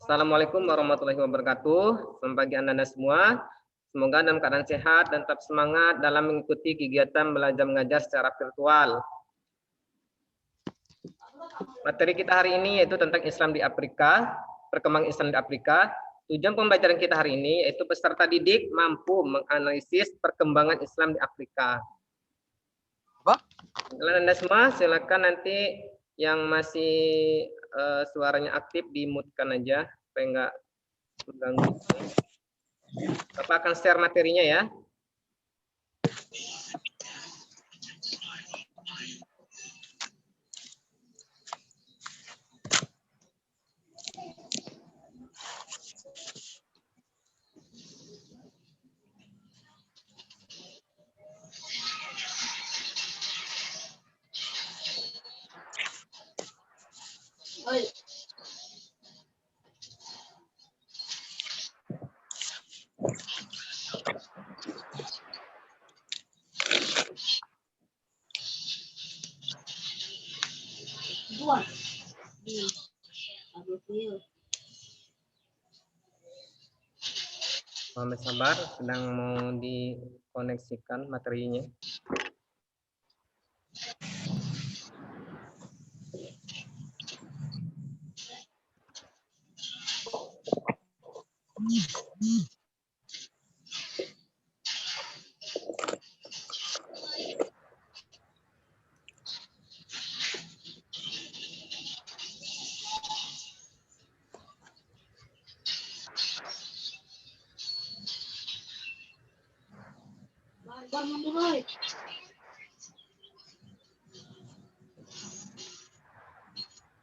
Assalamualaikum warahmatullahi wabarakatuh. Selamat pagi Anda semua. Semoga dalam keadaan sehat dan tetap semangat dalam mengikuti kegiatan belajar mengajar secara virtual. Materi kita hari ini yaitu tentang Islam di Afrika, perkembangan Islam di Afrika. Tujuan pembelajaran kita hari ini yaitu peserta didik mampu menganalisis perkembangan Islam di Afrika. Kalian Anda semua silakan nanti yang masih suaranya aktif dimute-kan aja supaya nggak mengganggu. Bapak akan share materinya ya. Mohon sabar, sedang mau dikoneksikan materinya.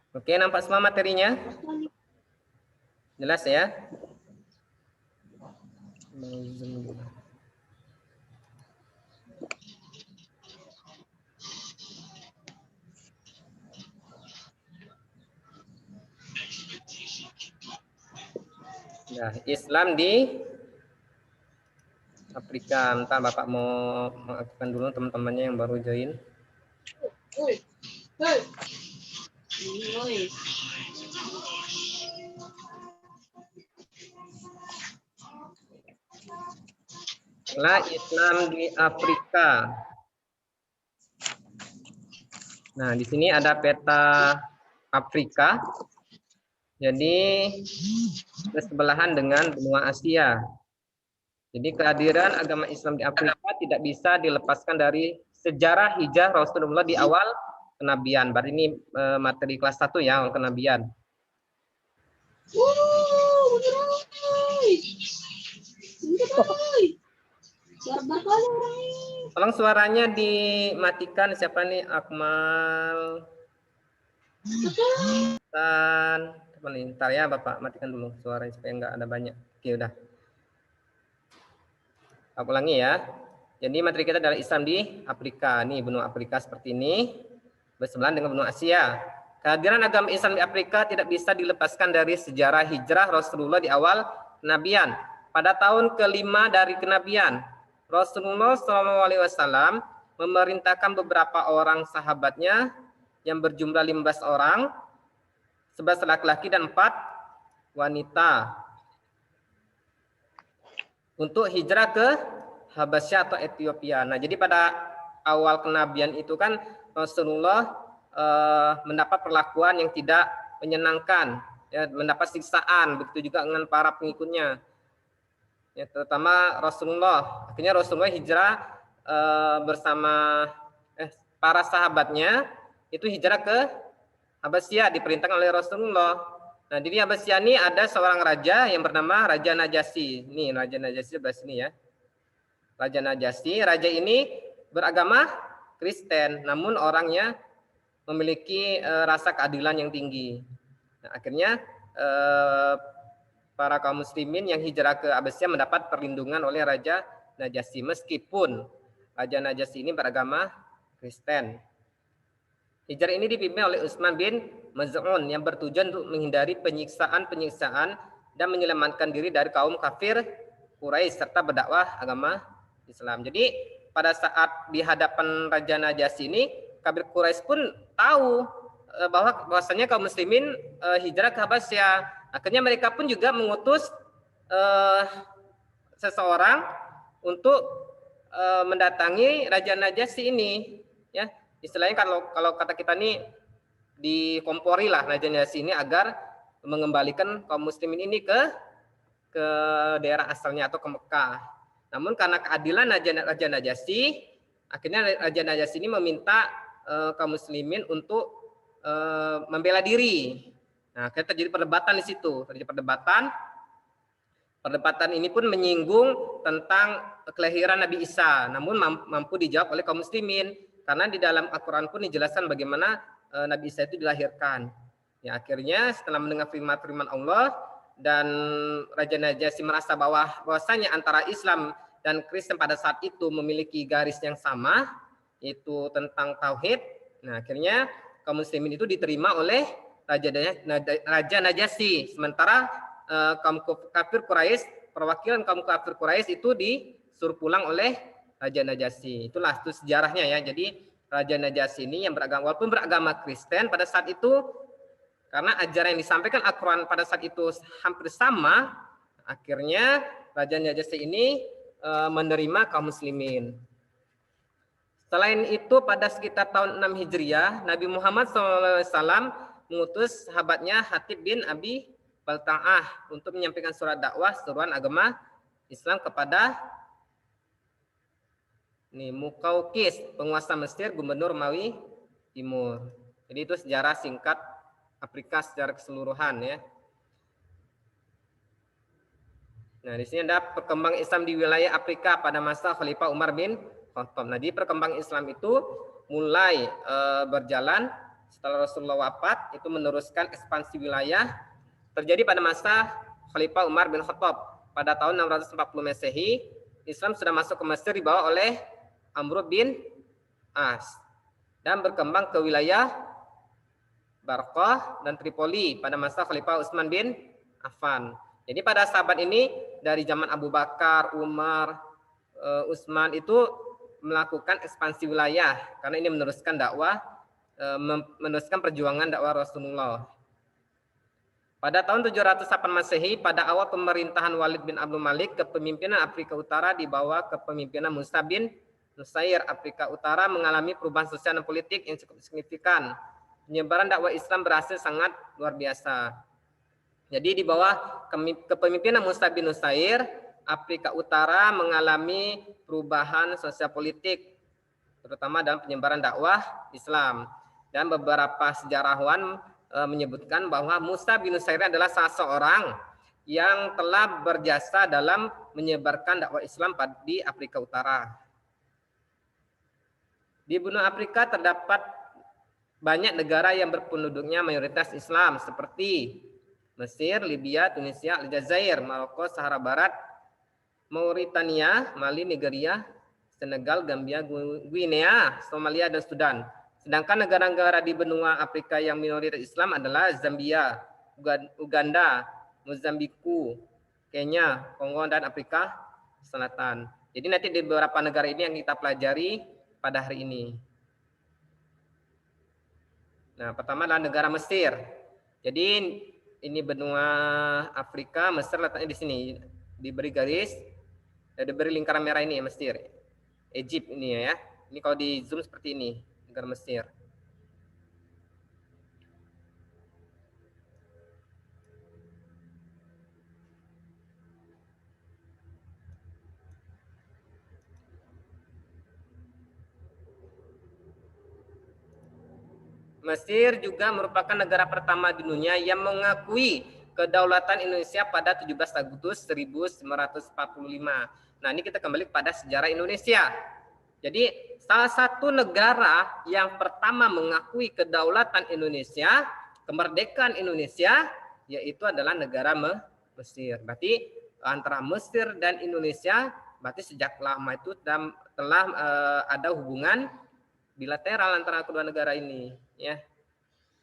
Oke, nampak semua materinya? Jelas ya? Nah, Islam di Afrika. Entah Bapak mau mengaktifkan dulu teman-temannya yang baru join. Islam di Afrika. Nah, di sini ada peta Afrika. Jadi bersebelahan dengan benua Asia. Jadi kehadiran agama Islam di Afrika tidak bisa dilepaskan dari sejarah hijrah Rasulullah di awal kenabian. Berarti ini materi kelas 1 ya, awal kenabian. Tolong suaranya dimatikan. Siapa nih? Akmal. Bentar ya Bapak, matikan dulu suaranya supaya nggak ada banyak. Oke, udah. Aku ulangi ya. Jadi materi kita adalah Islam di Afrika. Nih benua Afrika seperti ini, bersebelahan dengan benua Asia. Kehadiran agama Islam di Afrika tidak bisa dilepaskan dari sejarah hijrah Rasulullah di awal kenabian. Pada tahun kelima dari kenabian, Rasulullah SAW memerintahkan beberapa orang sahabatnya yang berjumlah 15 orang, 11 laki-laki dan 4 wanita, untuk hijrah ke Habasyah atau Ethiopia. Nah, jadi pada awal kenabian itu kan Rasulullah mendapat perlakuan yang tidak menyenangkan, ya, mendapat siksaan, begitu juga dengan para pengikutnya, ya, terutama Rasulullah. Akhirnya Rasulullah hijrah bersama para sahabatnya, itu hijrah ke Habasyah, diperintahkan oleh Rasulullah. Nah, di Habasyah ini ada seorang raja yang bernama Raja Najasyi. Nih, Raja Najasyi sebelah sini ya. Raja Najasyi, raja ini beragama Kristen, namun orangnya memiliki rasa keadilan yang tinggi. Nah, akhirnya para kaum muslimin yang hijrah ke Habasyah mendapat perlindungan oleh Raja Najasyi, meskipun Raja Najasyi ini beragama Kristen. Hijrah ini dipimpin oleh Utsman bin Maz'un yang bertujuan untuk menghindari penyiksaan-penyiksaan dan menyelamatkan diri dari kaum kafir Quraisy serta berdakwah agama Islam. Jadi pada saat di hadapan Raja Najasyi ini, kafir Quraisy pun tahu bahwasanya kaum muslimin hijrah ke Habasyah. Akhirnya mereka pun juga mengutus seseorang untuk mendatangi Raja Najasyi ini, ya. Istilahnya kalau kata kita nih dikompori lah Raja Najasyi ini agar mengembalikan kaum muslimin ini ke daerah asalnya atau ke Mekah. Namun karena keadilan Raja Najasyi, akhirnya Raja Najasyi ini meminta kaum muslimin untuk membela diri. Nah, akhirnya terjadi perdebatan di situ. Perdebatan ini pun menyinggung tentang kelahiran Nabi Isa, namun mampu dijawab oleh kaum muslimin karena di dalam Al-Qur'an pun dijelaskan bagaimana Nabi Isa itu dilahirkan. Ya, akhirnya setelah mendengar firman Allah dan Raja Najasyi merasa bahwasanya antara Islam dan Kristen pada saat itu memiliki garis yang sama, yaitu tentang tauhid. Nah, akhirnya kaum muslimin itu diterima oleh Raja Najasyi, sementara kaum kafir Quraisy, perwakilan kaum kafir Quraisy itu disuruh pulang oleh Raja Najasyi. Itulah itu sejarahnya ya. Jadi Raja Najasyi ini yang walaupun beragama Kristen pada saat itu, karena ajaran yang disampaikan Al-Quran pada saat itu hampir sama, akhirnya Raja Najasyi ini menerima kaum muslimin. Selain itu pada sekitar tahun 6 Hijriah, Nabi Muhammad SAW mengutus sahabatnya Hatib bin Abi Balta'ah untuk menyampaikan surat dakwah seruan agama Islam kepada Muqawqis, penguasa Mesir, gubernur Romawi Timur. Jadi itu sejarah singkat Afrika secara keseluruhan ya. Nah, di sini ada perkembangan Islam di wilayah Afrika pada masa Khalifah Umar bin Khattab. Nah, di perkembangan Islam itu mulai berjalan setelah Rasulullah wafat, itu meneruskan ekspansi wilayah terjadi pada masa Khalifah Umar bin Khattab. Pada tahun 640 Masehi, Islam sudah masuk ke Mesir dibawa oleh Amr bin As dan berkembang ke wilayah Barqah dan Tripoli pada masa Khalifah Utsman bin Affan. Jadi pada sahabat ini dari zaman Abu Bakar, Umar, Utsman itu melakukan ekspansi wilayah karena ini meneruskan dakwah, meneruskan perjuangan dakwah Rasulullah. Pada tahun 708 Masehi, pada awal pemerintahan Walid bin Abdul Malik, kepemimpinan Afrika Utara di bawah kepemimpinan Musa bin Nusair, Afrika Utara mengalami perubahan sosial dan politik yang cukup signifikan. Penyebaran dakwah Islam berhasil sangat luar biasa. Jadi di bawah kepemimpinan Musa bin Nusair, Afrika Utara mengalami perubahan sosial politik, terutama dalam penyebaran dakwah Islam. Dan beberapa sejarawan menyebutkan bahwa Musa bin Nusair adalah salah seorang yang telah berjasa dalam menyebarkan dakwah Islam di Afrika Utara. Di benua Afrika terdapat banyak negara yang berpenduduknya mayoritas Islam seperti Mesir, Libya, Tunisia, Aljazair, Maroko, Sahara Barat, Mauritania, Mali, Nigeria, Senegal, Gambia, Guinea, Somalia, dan Sudan. Sedangkan negara-negara di benua Afrika yang minoritas Islam adalah Zambia, Uganda, Mozambique, Kenya, Kongo, dan Afrika Selatan. Jadi nanti di beberapa negara ini yang kita pelajari pada hari ini. Nah, pertama adalah negara Mesir. Jadi ini benua Afrika, Mesir letaknya di sini, diberi garis, diberi lingkaran merah ini ya Mesir. Egypt ini ya. Ini kalau di zoom seperti ini. Negara Mesir. Mesir juga merupakan negara pertama di dunia yang mengakui kedaulatan Indonesia pada 17 Agustus 1945. Nah, ini kita kembali pada sejarah Indonesia. Jadi salah satu negara yang pertama mengakui kedaulatan Indonesia, kemerdekaan Indonesia, yaitu adalah negara Mesir. Berarti antara Mesir dan Indonesia, berarti sejak lama itu telah ada hubungan bilateral antara kedua negara ini. Ya.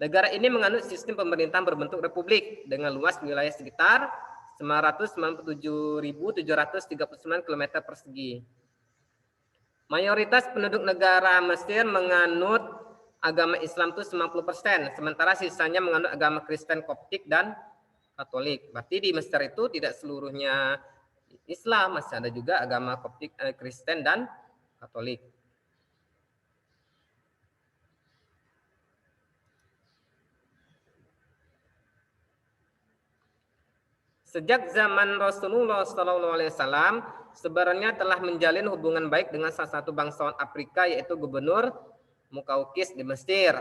Negara ini menganut sistem pemerintahan berbentuk republik dengan luas wilayah sekitar 997.739 km persegi. Mayoritas penduduk negara Mesir menganut agama Islam itu 90%, sementara sisanya menganut agama Kristen Koptik dan Katolik. Berarti di Mesir itu tidak seluruhnya Islam, masih ada juga agama Koptik, Kristen dan Katolik. Sejak zaman Rasulullah SAW, sebenarnya telah menjalin hubungan baik dengan salah satu bangsawan Afrika, yaitu Gubernur Mukaukis di Mesir.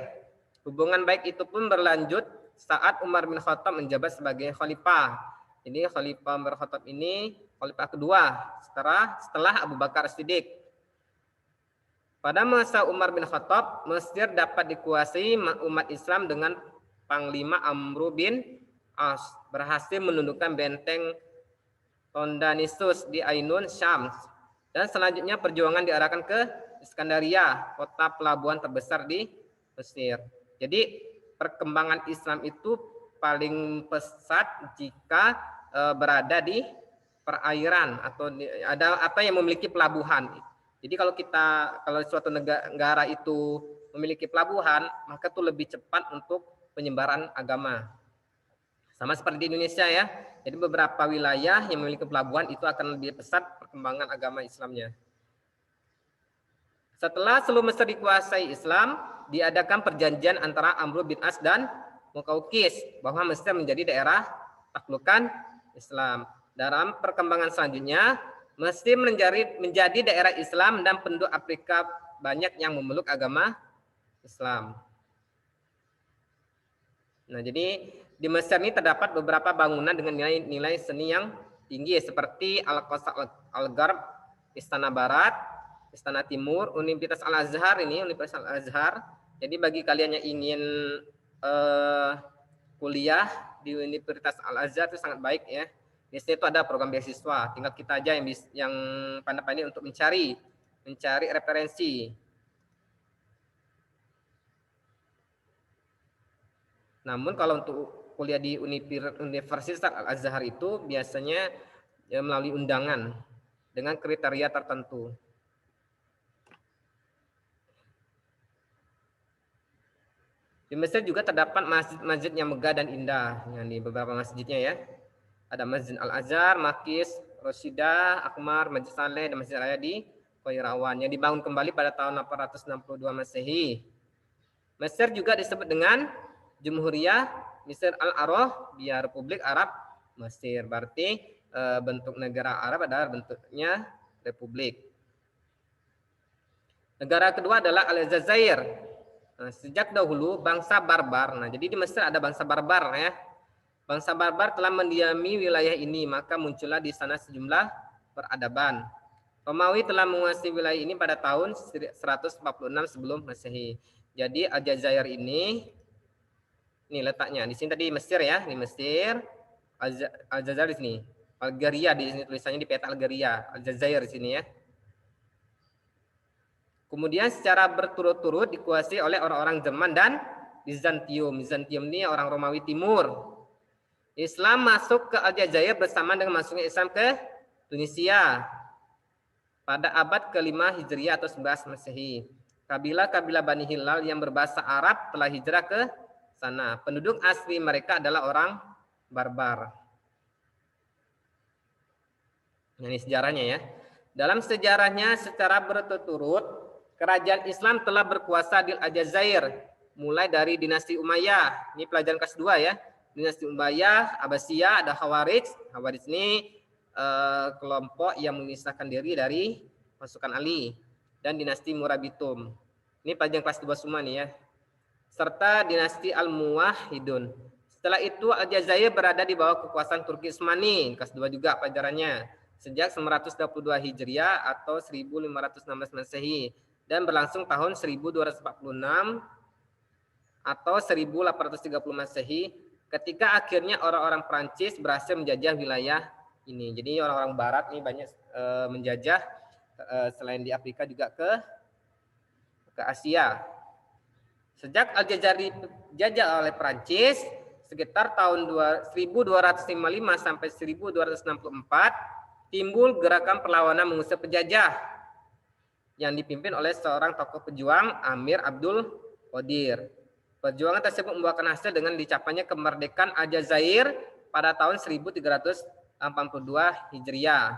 Hubungan baik itu pun berlanjut saat Umar bin Khattab menjabat sebagai khalifah. Ini Khalifah Umar bin Khattab ini khalifah kedua setelah Abu Bakar Siddiq. Pada masa Umar bin Khattab, Mesir dapat dikuasai umat Islam dengan Panglima Amr bin As, berhasil menundukkan benteng Tondanisus di Ainun, Syam. Dan selanjutnya perjuangan diarahkan ke Iskandaria, kota pelabuhan terbesar di Mesir. Jadi perkembangan Islam itu paling pesat jika berada di perairan atau ada yang memiliki pelabuhan. Jadi kalau suatu negara itu memiliki pelabuhan, maka itu lebih cepat untuk penyebaran agama. Sama seperti di Indonesia ya. Jadi beberapa wilayah yang memiliki pelabuhan itu akan lebih pesat perkembangan agama Islamnya. Setelah seluruh Mesir dikuasai Islam, diadakan perjanjian antara Amr bin As dan Mukaukis bahwa Mesir menjadi daerah taklukan Islam. Dalam perkembangan selanjutnya, Mesir menjadi daerah Islam dan penduduk Afrika banyak yang memeluk agama Islam. Nah, jadi di Mesir ini terdapat beberapa bangunan dengan nilai seni yang tinggi seperti Al-Qasr Al-Gharb, Istana Barat, Istana Timur, Universitas Al-Azhar ini, Universitas Al-Azhar. Jadi bagi kalian yang ingin kuliah di Universitas Al-Azhar itu sangat baik ya. Di sini itu ada program beasiswa, tinggal kita aja yang pandai-pandai untuk mencari referensi. Namun kalau untuk kuliah di Universitas Al-Azhar itu biasanya melalui undangan dengan kriteria tertentu. Di Mesir juga terdapat masjid-masjid yang megah dan indah. Yang di beberapa masjidnya ya. Ada Masjid Al-Azhar, Makis, Roshidah, Akmar, Masjid Saleh, dan Masjid Raya di Qairawan yang dibangun kembali pada tahun 862 Masehi. Mesir juga disebut dengan Jumhuriyah Mesir Al-Arabiyah, Republik Arab Mesir. Berarti bentuk negara Arab adalah bentuknya republik. Negara kedua adalah Aljazair. Nah, sejak dahulu bangsa barbar. Nah, jadi di Mesir ada bangsa barbar ya. Bangsa barbar telah mendiami wilayah ini, maka muncullah di sana sejumlah peradaban. Romawi telah menguasai wilayah ini pada tahun 146 sebelum Masehi. Jadi Aljazair ini letaknya di sini tadi Mesir ya, di Mesir. Aljazair di sini. Algeria di sini tulisannya di peta Algeria. Aljazair di sini ya. Kemudian secara berturut-turut dikuasai oleh orang-orang Jerman dan Bizantium. Bizantium ini orang Romawi Timur. Islam masuk ke Aljazair bersama dengan masuknya Islam ke Tunisia pada abad ke-5 Hijriah atau 11 Masehi. Kabilah-kabilah Bani Hilal yang berbahasa Arab telah hijrah ke sana. Penduduk asli mereka adalah orang barbar. Ini sejarahnya ya. Dalam sejarahnya secara berturut-turut kerajaan Islam telah berkuasa di Aljazair mulai dari dinasti Umayyah. Ini pelajaran kelas 2 ya. Dinasti Umayyah, Abbasiyah, ada Khawarij. Khawarij ini kelompok yang memisahkan diri dari pasukan Ali, dan dinasti Murabitum. Ini pelajaran kelas 2 semua nih ya. Serta dinasti Al-Muwahhidun. Setelah itu Aljazair berada di bawah kekuasaan Turki Utsmani. Kelas 2 juga pelajarannya. Sejak 922 Hijriah atau 1516 Masehi dan berlangsung tahun 1246 atau 1830 Masehi ketika akhirnya orang-orang Prancis berhasil menjajah wilayah ini. Jadi orang-orang barat ini banyak menjajah selain di Afrika juga ke Asia. Sejak Aljazair dijajah oleh Prancis sekitar tahun 1255 sampai 1264 timbul gerakan perlawanan mengusir penjajah yang dipimpin oleh seorang tokoh pejuang Amir Abdul Qadir. Perjuangan tersebut membuahkan hasil dengan dicapainya kemerdekaan Aljazair pada tahun 1382 Hijriah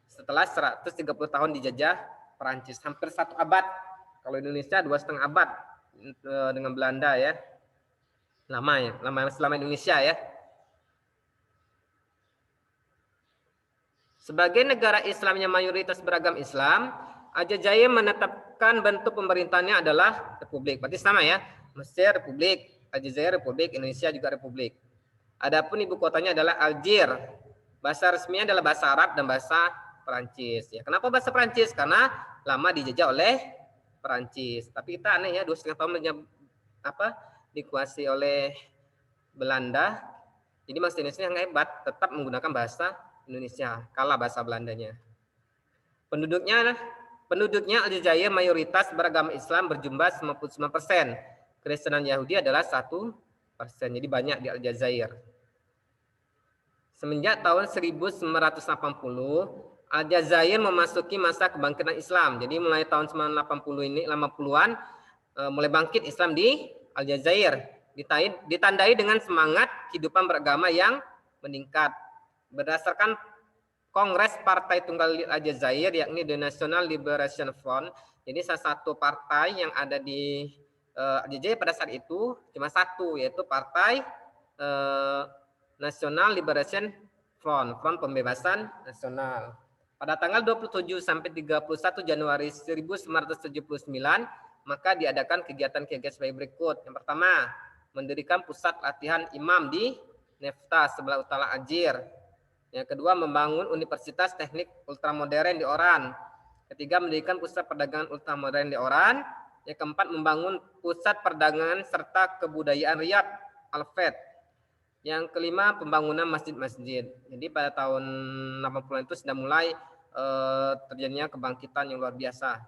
setelah 130 tahun dijajah Perancis, hampir 1 abad. Kalau Indonesia 2,5 abad dengan Belanda ya. Lama selama Indonesia ya. Sebagai negara Islam yang mayoritas beragam Islam, Aljazair menetapkan bentuk pemerintahnya adalah republik. Berarti sama ya. Mesir republik, Aljazair republik, Indonesia juga republik. Adapun ibu kotanya adalah Algier. Bahasa resminya adalah bahasa Arab dan bahasa Perancis. Ya, kenapa bahasa Perancis? Karena lama dijajah oleh Perancis. Tapi kita aneh ya, 2,5 tahun dikuasai oleh Belanda. Jadi bahasa Indonesia yang hebat, tetap menggunakan bahasa Indonesia, kalah bahasa Belandanya. Penduduknya Aljazair mayoritas beragama Islam berjumlah 99%. Kristen Yahudi adalah 1%. Jadi banyak di Aljazair. Semenjak tahun 1980, Aljazair memasuki masa kebangkitan Islam. Jadi mulai tahun 80-an mulai bangkit Islam di Aljazair. Ditandai dengan semangat kehidupan beragama yang meningkat. Berdasarkan Kongres Partai Tunggal Aljazair, yakni The National Liberation Front. Jadi salah satu partai yang ada di Aljazair pada saat itu cuma satu, yaitu Partai National Liberation Front, Front Pembebasan Nasional. Pada tanggal 27 sampai 31 Januari 1979, maka diadakan kegiatan-kegiatan sebagai berikut. Yang pertama, mendirikan pusat latihan imam di Nefta, sebelah utara Algier. Yang kedua, membangun Universitas Teknik Ultramodern di Oran. Ketiga, mendirikan pusat perdagangan ultramodern di Oran. Yang keempat, membangun pusat perdagangan serta kebudayaan Riyadh Al-Fed. Yang kelima, pembangunan masjid-masjid. Jadi pada tahun 80-an itu sudah mulai terjadinya kebangkitan yang luar biasa.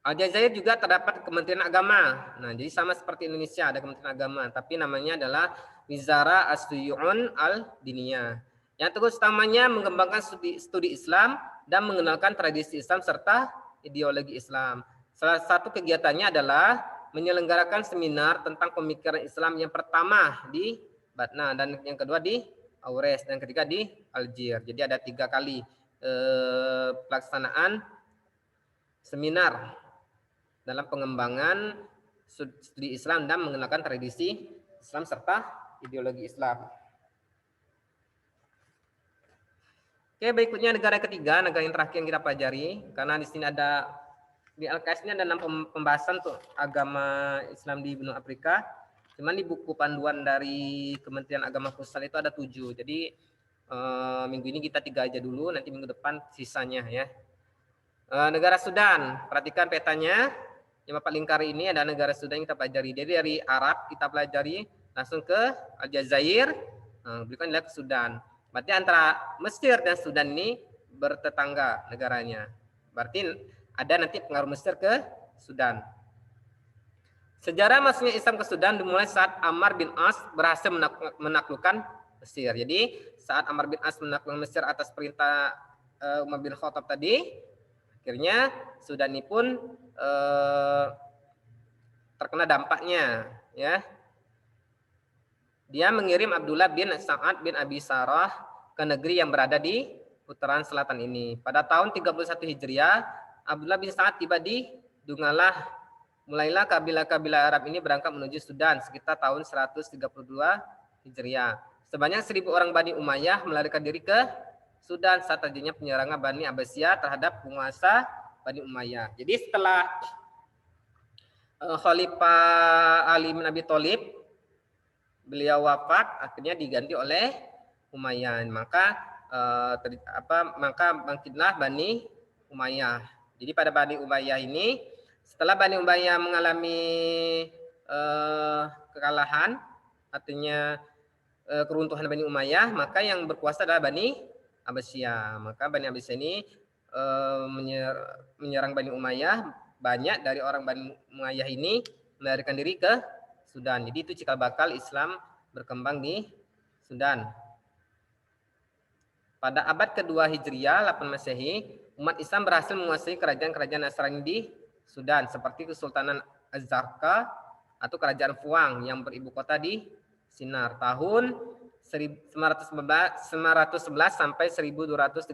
Aljazair juga terdapat Kementerian Agama. Nah, jadi sama seperti Indonesia ada Kementerian Agama, tapi namanya adalah Wizara As-Suyu'un Al-Diniyah. Yang tugas utamanya mengembangkan studi Islam dan mengenalkan tradisi Islam serta ideologi Islam. Salah satu kegiatannya adalah menyelenggarakan seminar tentang pemikiran Islam yang pertama di Batna dan yang kedua di Aures dan ketiga di Algier. Jadi ada 3 kali pelaksanaan seminar dalam pengembangan studi Islam dan mengenalkan tradisi Islam serta ideologi Islam. Oke, berikutnya negara ketiga, negara yang terakhir yang kita pelajari, karena di sini ada di LKS ini ada 6 pembahasan tuh agama Islam di benua Afrika. Cuman di buku panduan dari Kementerian Agama Pusat itu ada 7. Jadi minggu ini kita 3 aja dulu, nanti minggu depan sisanya ya. Negara Sudan, perhatikan petanya. Yang Bapak lingkari ini ada negara Sudan yang kita pelajari. Jadi dari Arab kita pelajari langsung ke Aljazair, berikutnya adalah ke Sudan. Berarti antara Mesir dan Sudan ini bertetangga negaranya. Berarti ada nanti pengaruh Mesir ke Sudan. Sejarah masuknya Islam ke Sudan dimulai saat Ammar bin As berhasil menaklukkan Mesir. Jadi saat Ammar bin As menaklukkan Mesir atas perintah Umar bin Khattab tadi, akhirnya Sudan ini pun terkena dampaknya, ya. Dia mengirim Abdullah bin Sa'ad bin Abi Sarah ke negeri yang berada di putaran selatan ini. Pada tahun 31 Hijriah, Abdullah bin Sa'ad tiba di Dungalah. Mulailah kabilah-kabilah Arab ini berangkat menuju Sudan sekitar tahun 132 Hijriah. Sebanyak 1.000 orang Bani Umayyah melarikan diri ke Sudan saat terjadinya penyerangan Bani Abbasiyah terhadap penguasa Bani Umayyah. Jadi setelah Khalifah Ali bin Abi Thalib beliau wafat, akhirnya diganti oleh Umayyah. Maka bangkitlah Bani Umayyah. Jadi pada Bani Umayyah ini, setelah Bani Umayyah mengalami kekalahan, artinya keruntuhan Bani Umayyah, maka yang berkuasa adalah Bani Abbasiyah. Maka Bani Abbasiyah ini menyerang Bani Umayyah. Banyak dari orang Bani Umayyah ini melarikan diri ke Sudan. Jadi itu cikal bakal Islam berkembang di Sudan. Pada abad kedua Hijriah 8 Masehi, umat Islam berhasil menguasai kerajaan-kerajaan Nasrani di Sudan seperti Kesultanan Az-Zarqa atau Kerajaan Fuang yang beribu kota di Sinar. Tahun 911 sampai 1237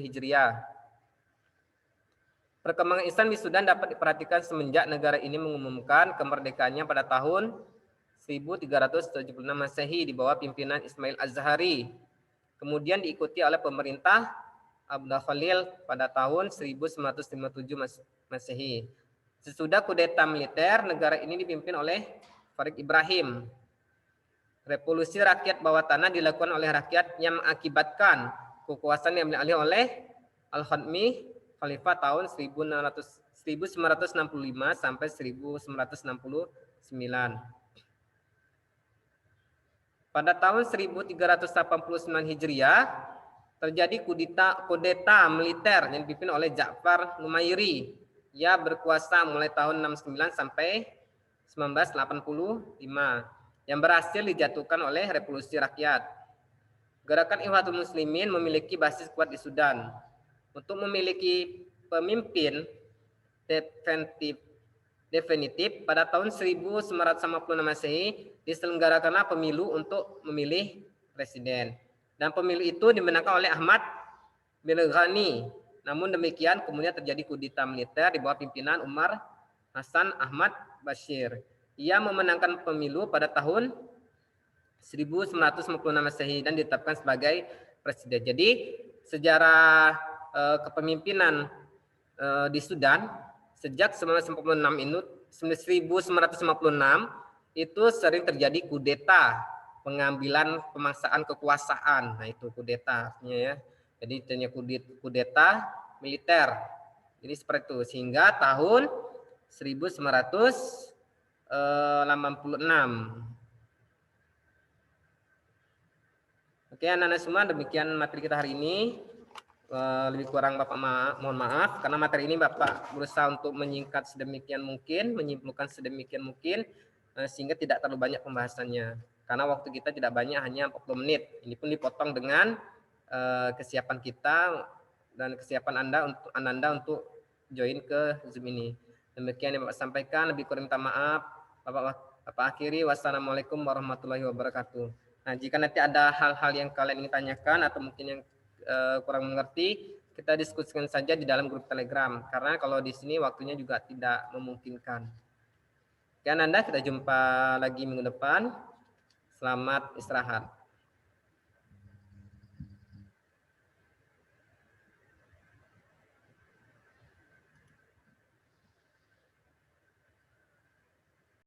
Hijriah. Perkembangan Islam di Sudan dapat diperhatikan semenjak negara ini mengumumkan kemerdekaannya pada tahun 1376 Masehi di bawah pimpinan Ismail Az-Zahari. Kemudian diikuti oleh pemerintah Abdullah Khalil pada tahun 1957 Masehi. Sesudah kudeta militer, negara ini dipimpin oleh Farid Ibrahim. Revolusi rakyat bawah tanah dilakukan oleh rakyat yang mengakibatkan kekuasaan yang diambil alih oleh Al-Khatmi Khalifah tahun 1965 sampai 1969. Pada tahun 1389 Hijriah terjadi kudeta militer yang dipimpin oleh Ja'far Numairi. Ia berkuasa mulai tahun 69 sampai 1985 yang berhasil dijatuhkan oleh revolusi rakyat. Gerakan Ikhwanul Muslimin memiliki basis kuat di Sudan. Untuk memiliki pemimpin definitif pada tahun 1956 Masehi diselenggarakanlah pemilu untuk memilih presiden. Dan pemilu itu dimenangkan oleh Ahmad bin Ghani. Namun demikian kemudian terjadi kudeta militer di bawah pimpinan Umar Hassan Ahmad Bashir. Ia memenangkan pemilu pada tahun 1956 Masehi dan ditetapkan sebagai presiden. Jadi sejarah kepemimpinan di Sudan sejak 1956 itu sering terjadi kudeta, pengambilan pemaksaan kekuasaan. Nah, itu kudeta artinya ya. Jadi terjadi kudeta militer. Jadi seperti itu sehingga tahun 1986. Oke, anak-anak semua, demikian materi kita hari ini. Lebih kurang Bapak mohon maaf karena materi ini Bapak berusaha untuk menyingkat sedemikian mungkin, menyimpulkan sedemikian mungkin sehingga tidak terlalu banyak pembahasannya. Karena waktu kita tidak banyak, hanya 40 menit. Ini pun dipotong dengan kesiapan kita dan kesiapan Anda untuk join ke Zoom ini. Demikian yang Bapak sampaikan, lebih kurang minta maaf. Bapak akhiri, wassalamualaikum warahmatullahi wabarakatuh. Nah, jika nanti ada hal-hal yang kalian ingin tanyakan atau mungkin yang kurang mengerti, kita diskusikan saja di dalam grup Telegram. Karena kalau di sini waktunya juga tidak memungkinkan. Oke, Anda, kita jumpa lagi minggu depan. Selamat istirahat.